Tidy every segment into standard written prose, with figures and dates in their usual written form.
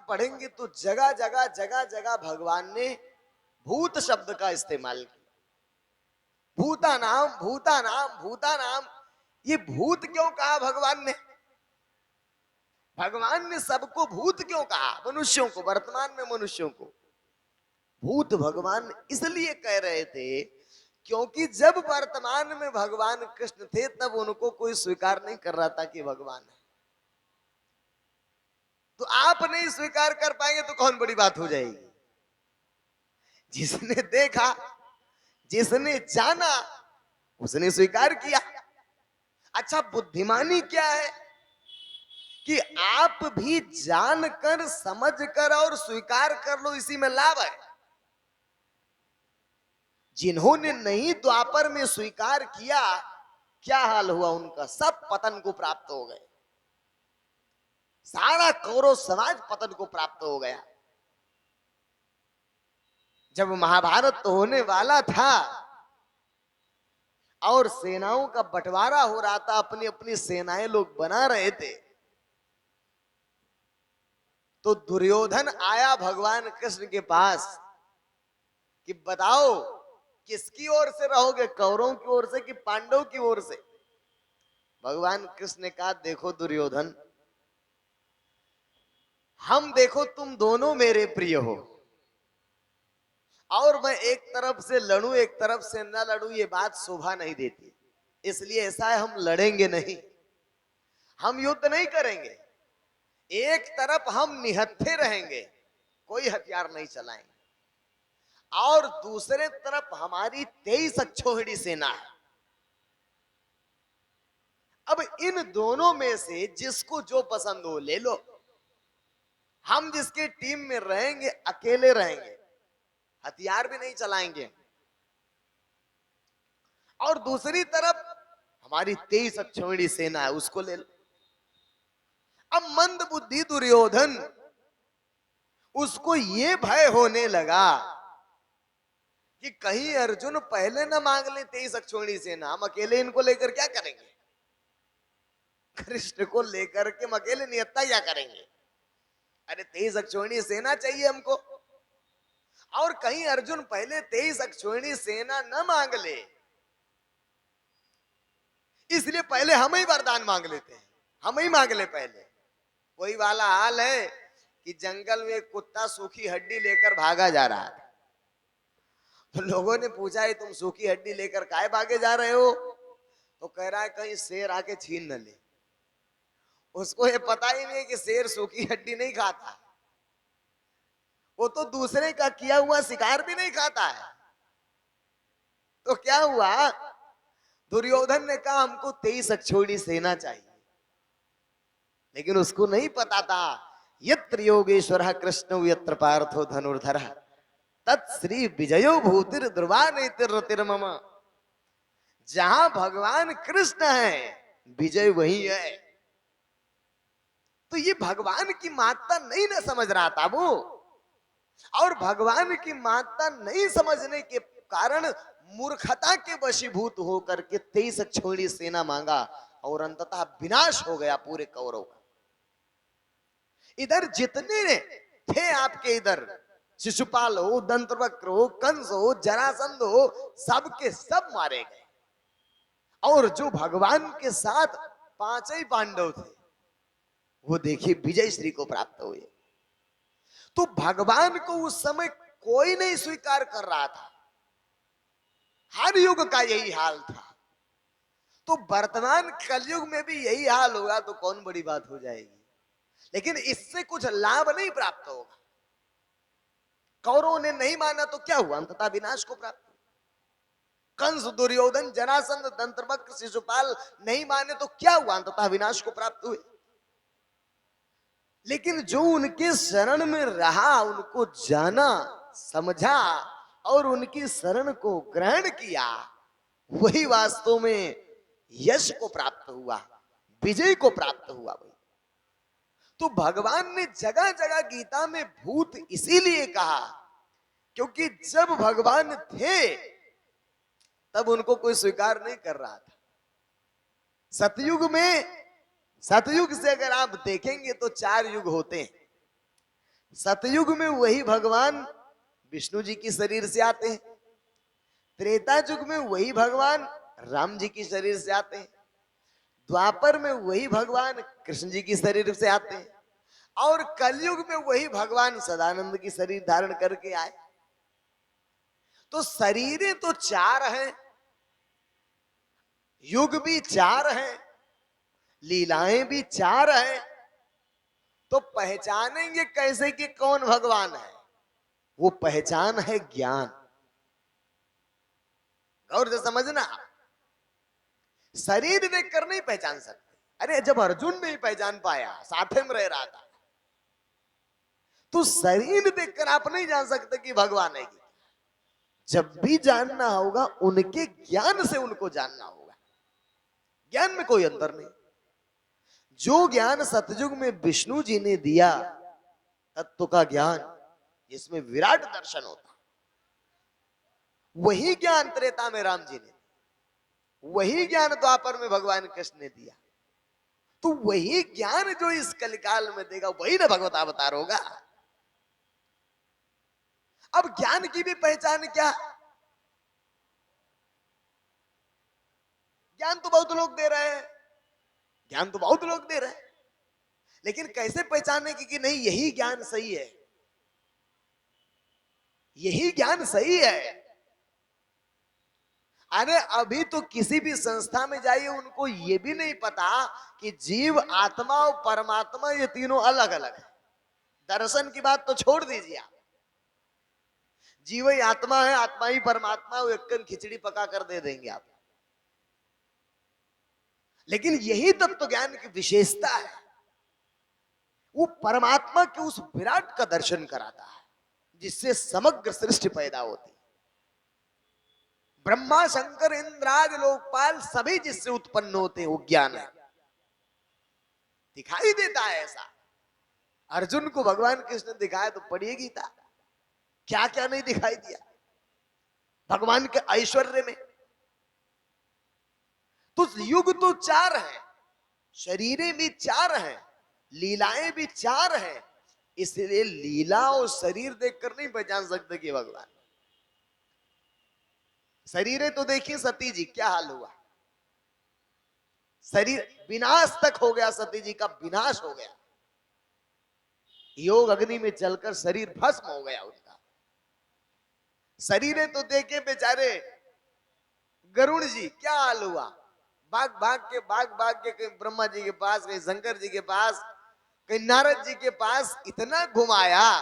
पढ़ेंगे तो जगह जगह जगह जगह भगवान ने भूत शब्द का इस्तेमाल किया। भूतानाम भूतानाम भूतानाम, ये भूत क्यों कहा भगवान ने? भगवान ने सबको भूत क्यों कहा? मनुष्यों को, वर्तमान में मनुष्यों को भूत भगवान इसलिए कह रहे थे क्योंकि जब वर्तमान में भगवान कृष्ण थे तब उनको कोई स्वीकार नहीं कर रहा था कि भगवान है। तो आप नहीं स्वीकार कर पाएंगे तो कौन बड़ी बात हो जाएगी। जिसने देखा, जिसने जाना, उसने स्वीकार किया। अच्छा, बुद्धिमानी क्या है कि आप भी जानकर, समझकर और स्वीकार कर लो, इसी में लाभ है। जिन्होंने नहीं द्वापर में स्वीकार किया, क्या हाल हुआ उनका? सब पतन को प्राप्त हो गए। सारा कौरव समाज पतन को प्राप्त हो गया। जब महाभारत तो होने वाला था और सेनाओं का बंटवारा हो रहा था, अपनी अपनी सेनाएं लोग बना रहे थे, तो दुर्योधन आया भगवान कृष्ण के पास कि बताओ किसकी ओर से रहोगे, कौरवों की ओर से कि पांडवों की ओर से? भगवान कृष्ण ने कहा, देखो दुर्योधन, हम देखो तुम दोनों मेरे प्रिय हो, और मैं एक तरफ से लड़ूं एक तरफ से न लड़ूं, ये बात शोभा नहीं देती। इसलिए ऐसा है, हम लड़ेंगे नहीं, हम युद्ध नहीं करेंगे। एक तरफ हम निहत्थे रहेंगे, कोई हथियार नहीं चलाएंगे, और दूसरे तरफ हमारी 23 अक्षौहिणी सेना है। अब इन दोनों में से जिसको जो पसंद हो ले लो। हम जिसके टीम में रहेंगे अकेले रहेंगे, हथियार भी नहीं चलाएंगे, और दूसरी तरफ हमारी 23 अक्षौहिणी सेना है, उसको ले लो। अब मंद बुद्धि दुर्योधन, उसको ये भय होने लगा कि कहीं अर्जुन पहले ना मांग ले 23 अक्षौहिणी सेना, हम अकेले इनको लेकर क्या करेंगे? कृष्ण को लेकर के हम अकेले निहत्था क्या करेंगे? अरे 23 अक्षौहिणी सेना चाहिए हमको। और कहीं अर्जुन पहले 23 अक्षौहिणी सेना न मांग ले, इसलिए पहले हम ही वरदान मांग लेते हैं, हम ही मांग ले पहले। वही वाला हाल है कि जंगल में एक कुत्ता सूखी हड्डी लेकर भागा जा रहा था। तो लोगों ने पूछा, है तुम सूखी हड्डी लेकर काहे भागे जा रहे हो? तो कह रहा है कहीं शेर आके छीन न ले। उसको ये पता ही नहीं कि शेर सूखी हड्डी नहीं खाता, वो तो दूसरे का किया हुआ शिकार भी नहीं खाता है। तो क्या हुआ, दुर्योधन ने कहा हमको 23 अक्षौहिणी सेना चाहिए, लेकिन उसको नहीं पता था यत्र योगेश्वर कृष्ण यत्र पार्थो धनुर्धर तत्श्री विजयो भूतिर ध्रुवानितिर्मम। जहां भगवान कृष्ण है विजय वही है। तो ये भगवान की महत्ता नहीं ना समझ रहा था वो, और भगवान की महत्ता नहीं समझने के कारण मूर्खता के वशीभूत होकर के 23 अक्षौहिणी सेना मांगा, और अंततः विनाश हो गया पूरे कौरव का। इधर जितने थे आपके, इधर शिशुपाल हो, दंतवक्र हो, कंस हो, जरासंध हो, सबके सब मारे गए। और जो भगवान के साथ 5 ही पांडव थे, वो देखिए विजय श्री को प्राप्त हुए। तो भगवान को उस समय कोई नहीं स्वीकार कर रहा था, हर युग का यही हाल था। तो वर्तमान कलयुग में भी यही हाल होगा तो कौन बड़ी बात हो जाएगी। लेकिन इससे कुछ लाभ नहीं प्राप्त होगा। कौरवों ने नहीं माना तो क्या हुआ, अंततः विनाश को प्राप्त। कंस, दुर्योधन, जरासंध, दंतवक्र, शिशुपाल नहीं माने तो क्या हुआ, अंततः विनाश को प्राप्त हुए। लेकिन जो उनके शरण में रहा, उनको जाना, समझा और उनकी शरण को ग्रहण किया, वही वास्तव में यश को प्राप्त हुआ, विजय को प्राप्त हुआ। भाई, तो भगवान ने जगह जगह गीता में भूत इसीलिए कहा क्योंकि जब भगवान थे तब उनको कोई स्वीकार नहीं कर रहा था। सतयुग में, सतयुग से अगर आप देखेंगे तो 4 युग होते हैं। सतयुग में वही भगवान विष्णु जी की शरीर से आते हैं, त्रेता युग में वही भगवान राम जी की शरीर से आते हैं, द्वापर में वही भगवान कृष्ण जी की शरीर से आते हैं, और कलयुग में वही भगवान सदानंद की शरीर धारण करके आए। तो शरीरें तो चार हैं, युग भी चार हैं, लीलाएं भी चार हैं, तो पहचानेंगे कैसे कि कौन भगवान है? वो पहचान है ज्ञान। गौर से समझना, शरीर देखकर नहीं पहचान सकते। अरे जब अर्जुन नहीं पहचान पाया, साथे में रह रहा था, तो शरीर देखकर आप नहीं जान सकते कि भगवान है। जब भी जानना होगा उनके ज्ञान से उनको जानना होगा। ज्ञान में कोई अंतर नहीं। जो ज्ञान सतयुग में विष्णु जी ने दिया, तत्व का ज्ञान जिसमें विराट दर्शन होता, वही ज्ञान त्रेता में राम जी ने, वही ज्ञान द्वापर में भगवान कृष्ण ने दिया। तो वही ज्ञान जो इस कलिकाल में देगा, वही ना भगवत अवतार होगा। अब ज्ञान की भी पहचान क्या? ज्ञान तो बहुत लोग दे रहे हैं, ज्ञान तो बहुत लोग दे रहे हैं, लेकिन कैसे पहचाने कि नहीं यही ज्ञान सही है, यही ज्ञान सही है? अरे अभी तो किसी भी संस्था में जाइए, उनको ये भी नहीं पता कि जीव, आत्मा और परमात्मा ये तीनों अलग अलग है। दर्शन की बात तो छोड़ दीजिए आप, जीव ही आत्मा है, आत्मा ही परमात्मा, वो एक खिचड़ी पका कर दे देंगे आप। लेकिन यही तत्व ज्ञान की विशेषता है, वो परमात्मा के उस विराट का दर्शन कराता है जिससे समग्र सृष्टि पैदा होती। ब्रह्मा शंकर इंद्राज लोकपाल सभी जिससे उत्पन्न होते हैं, वो ज्ञान है। दिखाई देता है ऐसा। अर्जुन को भगवान कृष्ण ने दिखाया तो पढ़िए गीता, क्या क्या नहीं दिखाई दिया भगवान के ऐश्वर्य में। तो युग तो चार है, शरीरें भी चार हैं, लीलाएं भी चार हैं, इसलिए लीला और शरीर देखकर नहीं पहचान सकते कि भगवान। शरीरें तो देखिए, सती जी क्या हाल हुआ, शरीर विनाश तक हो गया, सती जी का विनाश हो गया, योग अग्नि में जलकर शरीर भस्म हो गया उनका। शरीरें तो देखे बेचारे गरुड़ जी क्या हाल हुआ, भाग भाग के कहीं ब्रह्मा जी के पास, कहीं शंकर जी के पास, कहीं नारद जी के पास, इतना घुमाया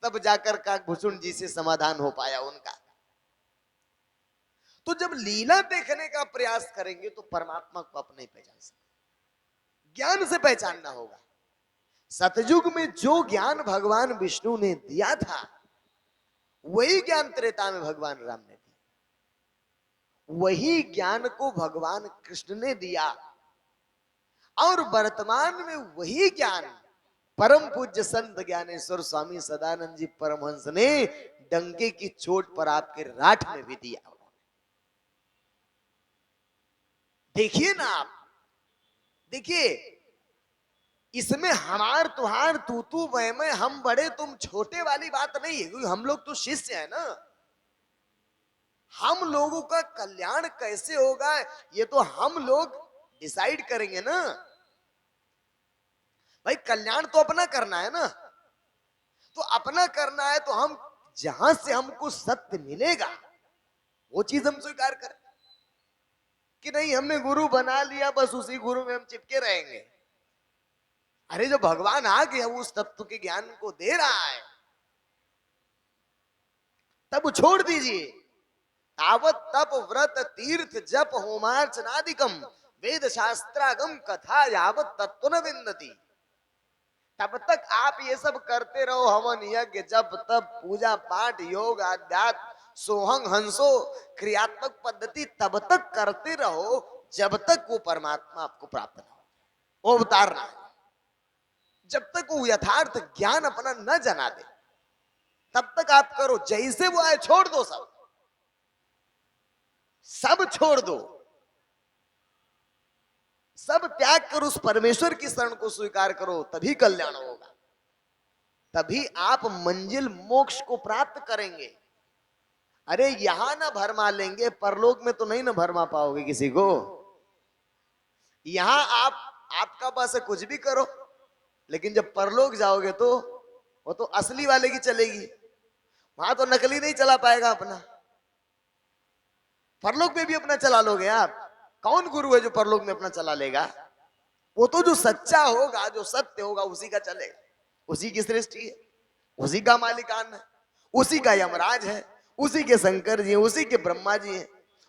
तब जाकर काकभूषण जी से समाधान हो पाया उनका। तो जब लीला देखने का प्रयास करेंगे तो परमात्मा को आप नहीं पहचान सकते, ज्ञान से पहचानना होगा। सतयुग में जो ज्ञान भगवान विष्णु ने दिया था, वही ज्ञान त्रेता में भगवान राम ने दिया, वही ज्ञान को भगवान कृष्ण ने दिया, और वर्तमान में वही ज्ञान परम पूज्य संत ज्ञानेश्वर स्वामी सदानंद जी परमहंस ने डंके की चोट पर आपके राठ में भी दिया। देखिए ना आप, देखिए इसमें हमार तुहार तू तू मैं हम बड़े तुम छोटे वाली बात नहीं है, क्योंकि हम लोग तो शिष्य है ना। हम लोगों का कल्याण कैसे होगा ये तो हम लोग डिसाइड करेंगे ना भाई। कल्याण तो अपना करना है ना, तो अपना करना है तो हम जहां से हमको सत्य मिलेगा वो चीज हम स्वीकार करें, कि नहीं हमने गुरु बना लिया बस उसी गुरु में हम चिपके रहेंगे। अरे जो भगवान आ गया उस तत्व के ज्ञान को दे रहा है, तब छोड़ दीजिए। तावत तप व्रत तीर्थ जप होमार्चनादिकम वेद शास्त्रागम कथा यावत तत्व न विन्दति। तब तक आप ये सब करते रहो, हवन यज्ञ जप तप पूजा पाठ योग आध्यात्म सोहंग हंसो क्रियात्मक पद्धति तब तक करते रहो जब तक वो परमात्मा आपको प्राप्त ना हो, वो उतारना है। जब तक वो यथार्थ ज्ञान अपना न जना दे तब तक आप करो, जैसे वो आए छोड़ दो, सब छोड़ दो, सब त्याग कर उस परमेश्वर की शरण को स्वीकार करो, तभी कल्याण होगा। तभी आप मंजिल मोक्ष को प्राप्त करेंगे। अरे यहां ना भरमा लेंगे, परलोक में तो नहीं ना भरमा पाओगे किसी को। यहां आपका बस है, कुछ भी करो, लेकिन जब परलोक जाओगे तो वो तो असली वाले की चलेगी, वहां तो नकली नहीं चला पाएगा अपना। परलोक में भी अपना चला लोगे आप? कौन गुरु है जो परलोक में अपना चला लेगा? वो तो जो सच्चा होगा, जो सत्य होगा, उसी का चलेगा, उसी की सृष्टि है, उसी का मालिकान है, उसी का यमराज है, उसी के शंकर जी हैं, उसी के ब्रह्मा जी हैं,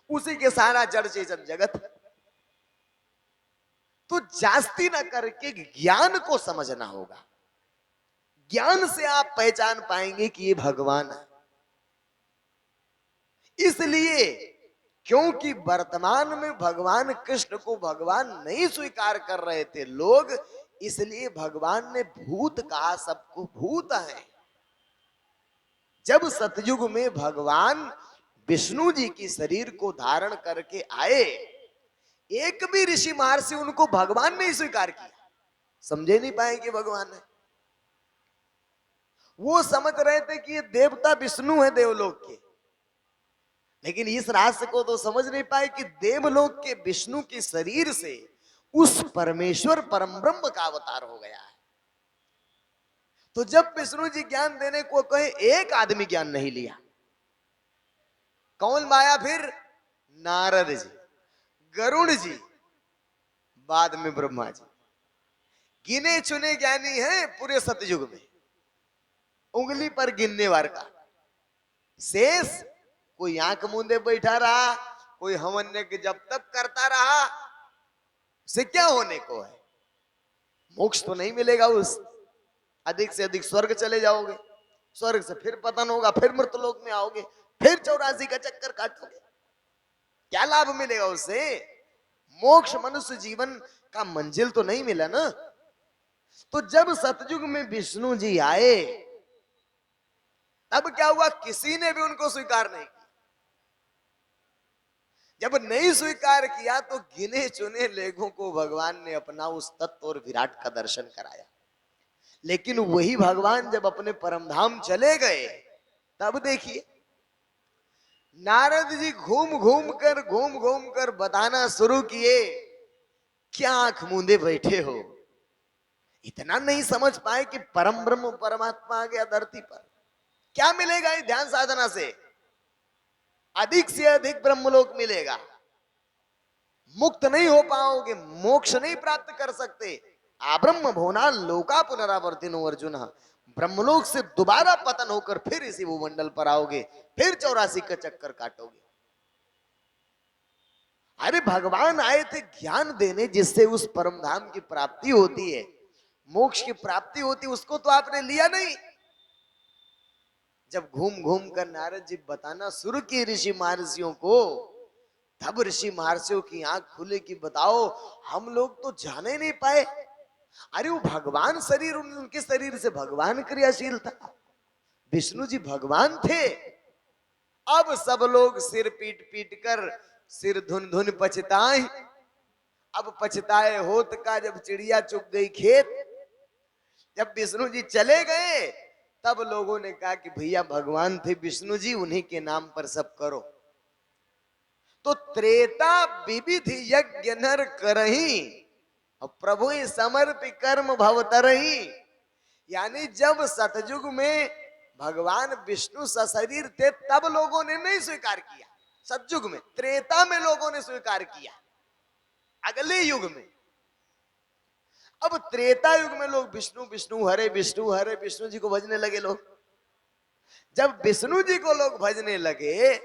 उसी के सारा जड़ चेतन जगत। तो जास्ती ना करके ज्ञान को समझना होगा। ज्ञान से आप पहचान पाएंगे कि ये भगवान है। इसलिए क्योंकि वर्तमान में भगवान कृष्ण को भगवान नहीं स्वीकार कर रहे थे लोग, इसलिए भगवान ने भूत कहा, सबको भूत है। जब सतयुग में भगवान विष्णु जी की शरीर को धारण करके आए, एक भी ऋषि महर्षि उनको भगवान नहीं स्वीकार किया, समझे नहीं पाए कि भगवान है। वो समझ रहे थे कि ये देवता विष्णु है देवलोक के, लेकिन इस रहस्य को तो समझ नहीं पाए कि देवलोक के विष्णु के शरीर से उस परमेश्वर परम ब्रह्म का अवतार हो गया है। तो जब विष्णु जी ज्ञान देने को कहे, एक आदमी ज्ञान नहीं लिया। कौन माया फिर? नारद जी, गरुड़ जी, बाद में ब्रह्मा जी। गिने चुने ज्ञानी हैं पूरे सतयुग में, उंगली पर गिनने वार का। शेष कोई आंख मूंदे बैठा रहा, कोई हवन के जब तक करता रहा, से क्या होने को है? मोक्ष तो नहीं मिलेगा। उस अधिक से अधिक स्वर्ग चले जाओगे, स्वर्ग से फिर पतन होगा, फिर मृतलोक में आओगे, फिर 84 का चक्कर काटोगे। क्या लाभ मिलेगा उससे? मोक्ष मनुष्य जीवन का मंजिल तो नहीं मिला ना। तो जब सतयुग में विष्णु जी आए, तब क्या हुआ? किसी ने भी उनको स्वीकार नहीं किया। जब नहीं स्वीकार किया तो गिने चुने लोगों को भगवान ने अपना उस तत्व और विराट का दर्शन कराया। लेकिन वही भगवान जब अपने परम धाम चले गए, तब देखिए नारद जी घूम घूम कर बताना शुरू किए। क्या आंख मूंदे बैठे हो? इतना नहीं समझ पाए कि परम ब्रह्म परमात्मा आ गया धरती पर। क्या मिलेगा इस ध्यान साधना से? अधिक से अधिक ब्रह्मलोक मिलेगा, मुक्त नहीं हो पाओगे, मोक्ष नहीं प्राप्त कर सकते। आब्रह्म भुवना लोका पुनरावर्तिनो अर्जुन, ब्रह्मलोक से दोबारा पतन होकर फिर इसी भूमंडल पर आओगे, फिर 84 का चक्कर काटोगे। अरे भगवान आए थे ज्ञान देने, जिससे उस परम धाम की प्राप्ति होती है, मोक्ष की प्राप्ति होती, उसको तो आपने लिया नहीं। जब घूम घूम कर नारद जी बताना शुरू किए ऋषि महर्षियों को, तब ऋषि महर्षियों की आंख खुले कि बताओ, हम लोग तो जाने नहीं पाए। अरे वो भगवान शरीर, उनके शरीर से भगवान क्रियाशील था, विष्णु जी भगवान थे। अब सब लोग सिर पीट पीट कर, सिर धुन धुन पछताए। अब पछताए होत का, जब चिड़िया चुग गई खेत। जब विष्णु जी चले गए, तब लोगों ने कहा कि भैया भगवान थे विष्णु जी, उन्हीं के नाम पर सब करो। तो त्रेता विविध यज्ञ नर करही, और प्रभु समर्पि कर्म भवतरही। यानी जब सतयुग में भगवान विष्णु सशरीर थे, तब लोगों ने नहीं स्वीकार किया। सतयुग में, त्रेता में लोगों ने स्वीकार किया, अगले युग में। अब त्रेता युग में लोग विष्णु विष्णु हरे विष्णु जी को भजने लगे लोग। जब विष्णु जी को लोग भजने लगे,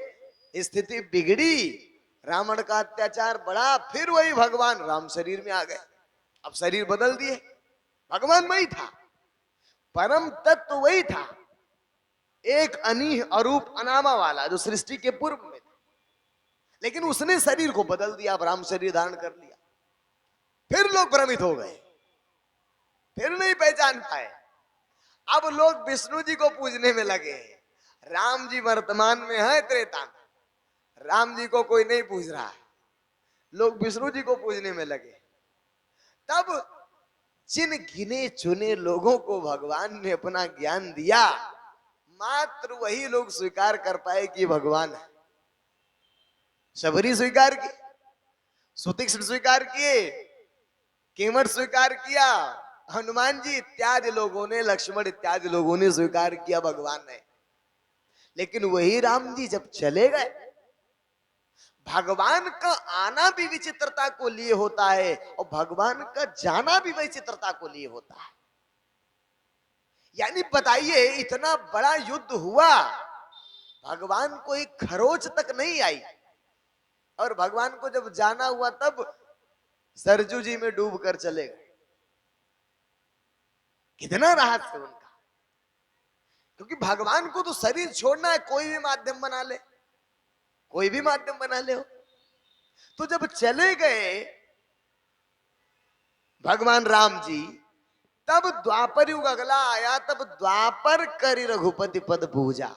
स्थिति बिगड़ी, रावण का अत्याचार बढ़ा, फिर वही भगवान राम शरीर में आ गए। अब शरीर बदल दिए, भगवान वही था, परम तत्व वही था, एक अनीह अरूप अनामा वाला जो सृष्टि के पूर्व में था, लेकिन उसने शरीर को बदल दिया, अब राम शरीर धारण कर लिया। फिर लोग भ्रमित हो गए, फिर नहीं पहचान पाए। अब लोग विष्णु जी को पूजने में लगे। राम जी वर्तमान में है त्रेता में, राम जी को कोई नहीं पूज रहा है, लोग विष्णु जी को पूजने में लगे। तब जिन गिने चुने लोगों को भगवान ने अपना ज्ञान दिया, मात्र वही लोग स्वीकार कर पाए कि भगवान है। शबरी स्वीकार की, सुतीक्ष्ण स्वीकार किए, केवट स्वीकार किया, हनुमान जी इत्यादि लोगों ने, लक्ष्मण इत्यादि लोगों ने स्वीकार किया भगवान है। लेकिन वही राम जी जब चले गए, भगवान का आना भी विचित्रता को लिए होता है और भगवान का जाना भी विचित्रता को लिए होता है। यानी बताइए, इतना बड़ा युद्ध हुआ, भगवान को एक खरोच तक नहीं आई, और भगवान को जब जाना हुआ तब सरजू जी में डूब कर चले गए। कितना राहत है उनका, क्योंकि भगवान को तो शरीर छोड़ना है, कोई भी माध्यम बना ले, कोई भी माध्यम बना ले हो। तो जब चले गए भगवान राम जी, तब द्वापर युग अगला आया, तब द्वापर करी रघुपति पद पूजा।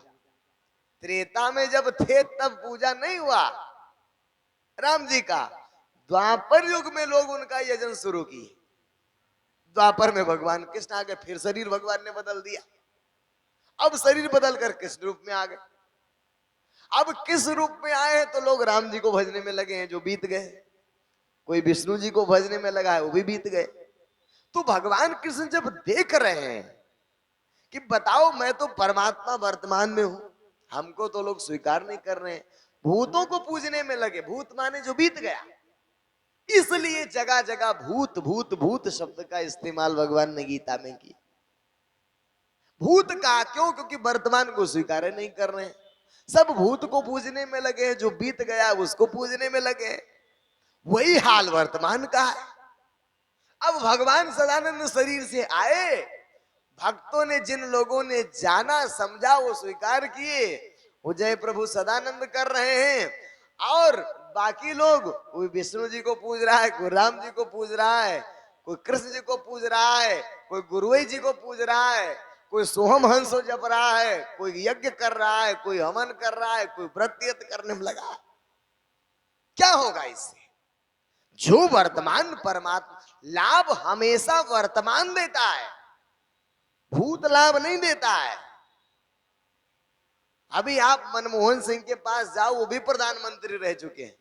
त्रेता में जब थे तब पूजा नहीं हुआ राम जी का, द्वापर युग में लोग उनका यजन शुरू किए। द्वापर में भगवान कृष्ण आ गए, फिर शरीर भगवान ने बदल दिया, अब शरीर बदल कर कृष्ण रूप में आ गए। अब किस रूप में आए हैं, तो लोग राम जी को भजने में लगे हैं, जो बीत गए। कोई विष्णु जी को भजने में लगा है, वो भी बीत गए। तो भगवान कृष्ण जब देख रहे हैं कि बताओ, मैं तो परमात्मा वर्तमान में हूं, हमको तो लोग स्वीकार नहीं कर रहे हैं, भूतों को पूजने में लगे, भूत माने जो बीत गया। इसलिए जगह जगह भूत भूत भूत शब्द का इस्तेमाल भगवान ने गीता में किया। भूत का क्यों? क्योंकि वर्तमान को स्वीकार नहीं कर रहे हैं, सब भूत को पूजने में लगे हैं, जो बीत गया उसको पूजने में लगे हैं। वही हाल वर्तमान का है। अब भगवान सदानंद शरीर से आए, भक्तों ने, जिन लोगों ने जाना समझा, वो स्वीकार किए, वो जय प्रभु सदानंद कर रहे हैं। और बाकी लोग, कोई विष्णु जी को पूज रहा है, कोई राम जी को पूज रहा है, कोई कृष्ण जी को पूज रहा है, कोई गुरुई जी को पूज रहा है, कोई सोहम हंसो जप रहा है, कोई यज्ञ कर रहा है, कोई हवन कर रहा है, कोई व्रत करने में लगा है। क्या होगा इससे? जो वर्तमान परमात्मा, लाभ हमेशा वर्तमान देता है, भूत लाभ नहीं देता है। अभी आप मनमोहन सिंह के पास जाओ, वो भी प्रधानमंत्री रह चुके हैं,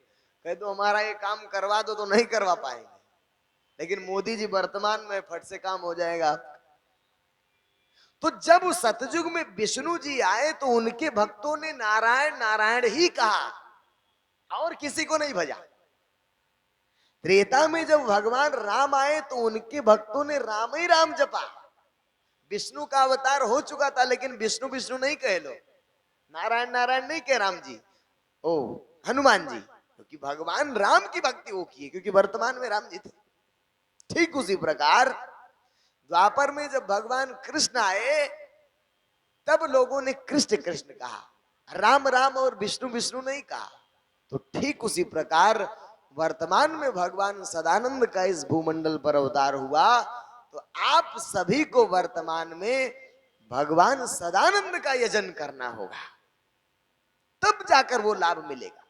कह दो हमारा ये काम करवा दो, तो नहीं करवा पाएंगे। लेकिन मोदी जी वर्तमान में फट से काम हो जाएगा। तो जब सतयुग में विष्णु जी आए, तो उनके भक्तों ने नारायण नारायण ही कहा और किसी को नहीं भजा। त्रेता में जब भगवान राम आए, तो उनके भक्तों ने राम ही राम जपा। विष्णु का अवतार हो चुका था, लेकिन विष्णु विष्णु नहीं कह लो, नारायण नारायण नहीं कह राम जी, ओ हनुमान जी, क्योंकि भगवान राम की भक्ति वो की, क्योंकि वर्तमान में राम जी थे। ठीक उसी प्रकार द्वापर में जब भगवान कृष्ण आए, तब लोगों ने कृष्ण कृष्ण कहा, राम राम और विष्णु विष्णु नहीं कहा। तो ठीक उसी प्रकार वर्तमान में भगवान सदानंद का इस भूमंडल पर अवतार हुआ, तो आप सभी को वर्तमान में भगवान सदानंद का यजन करना होगा, तब जाकर वो लाभ मिलेगा।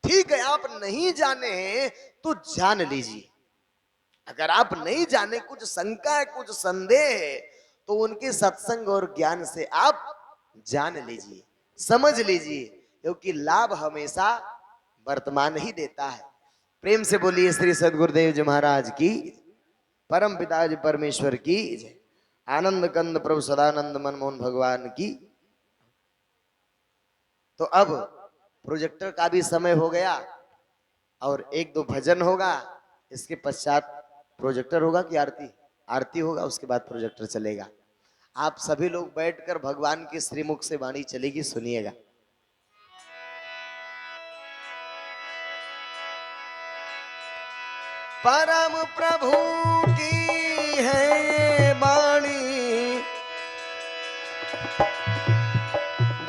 ठीक है, आप नहीं जाने हैं तो जान लीजिए। अगर आप नहीं जाने, कुछ शंका है, कुछ संदेह है, तो उनके सत्संग और ज्ञान से आप जान लीजिए, समझ लीजिए, क्योंकि लाभ हमेशा वर्तमान ही देता है। प्रेम से बोलिए श्री सद्गुरुदेव जी महाराज की, परम पिताजी परमेश्वर की जय। आनंद कंद प्रभु सदानंद मनमोहन भगवान की। तो अब प्रोजेक्टर का भी समय हो गया और एक दो भजन होगा, इसके पश्चात प्रोजेक्टर होगा कि आरती? आरती होगा, उसके बाद प्रोजेक्टर चलेगा। आप सभी लोग बैठकर भगवान के श्रीमुख से वाणी चलेगी, सुनिएगा। परम प्रभु की है वाणी